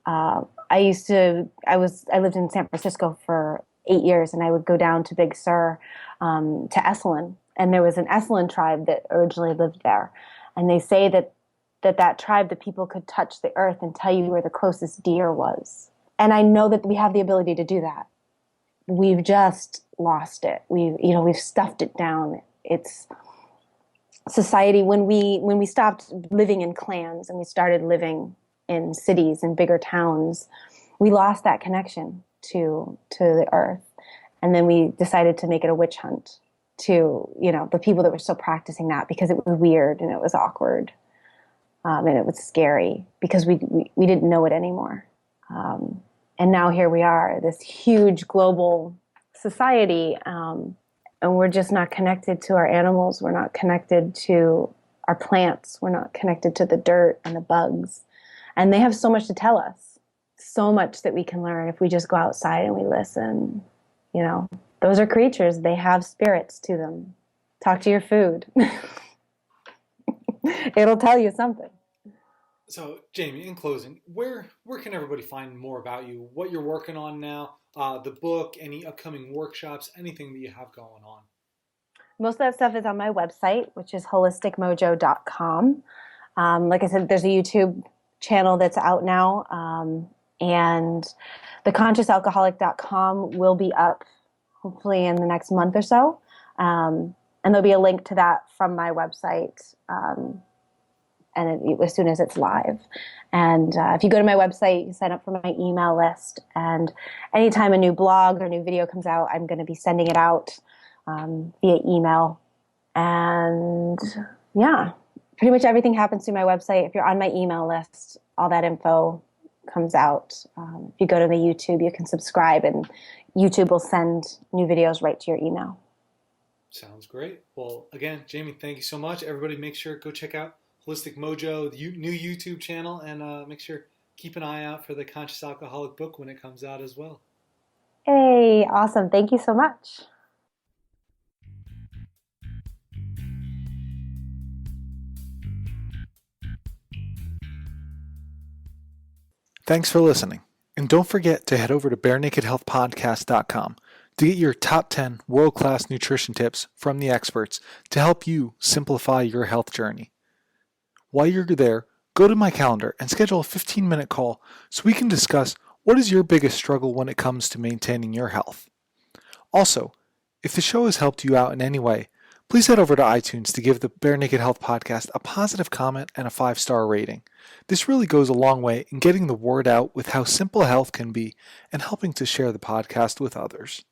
[SPEAKER 2] I lived in San Francisco for 8 years, and I would go down to Big Sur, to Esalen, and there was an Esalen tribe that originally lived there, and they say that tribe, the people could touch the earth and tell you where the closest deer was. And I know that we have the ability to do that. We've just lost it. We've stuffed it down. It's society when we stopped living in clans and we started living in cities and bigger towns, we lost that connection to the earth. And then we decided to make it a witch hunt to, the people that were still practicing that, because it was weird and it was awkward. And it was scary because we didn't know it anymore. And now here we are, this huge global society, and we're just not connected to our animals. We're not connected to our plants. We're not connected to the dirt and the bugs. And they have so much to tell us, so much that we can learn if we just go outside and we listen. Those are creatures. They have spirits to them. Talk to your food. It'll tell you something.
[SPEAKER 1] So, Jamie, in closing, where can everybody find more about you, what you're working on now, the book, any upcoming workshops, anything that you have going on?
[SPEAKER 2] Most of that stuff is on my website, which is holisticmojo.com. Like I said, there's a YouTube channel that's out now, and theconsciousalcoholic.com will be up hopefully in the next month or so, and there'll be a link to that from my website, as soon as it's live. And if you go to my website, you sign up for my email list, and anytime a new blog or new video comes out, I'm going to be sending it out via email. And yeah, pretty much everything happens through my website. If you're on my email list, all that info comes out. If you go to my YouTube, you can subscribe, and YouTube will send new videos right to your email.
[SPEAKER 1] Sounds great. Well, again, Jamie, thank you so much. Everybody make sure go check out Holistic Mojo, the new YouTube channel, and make sure keep an eye out for the Conscious Alcoholic book when it comes out as well.
[SPEAKER 2] Hey, awesome. Thank you so much.
[SPEAKER 1] Thanks for listening. And don't forget to head over to barenakedhealthpodcast.com to get your top 10 world-class nutrition tips from the experts to help you simplify your health journey. While you're there, go to my calendar and schedule a 15-minute call so we can discuss what is your biggest struggle when it comes to maintaining your health. Also, if the show has helped you out in any way, please head over to iTunes to give the Bare Naked Health Podcast a positive comment and a 5-star rating. This really goes a long way in getting the word out with how simple health can be and helping to share the podcast with others.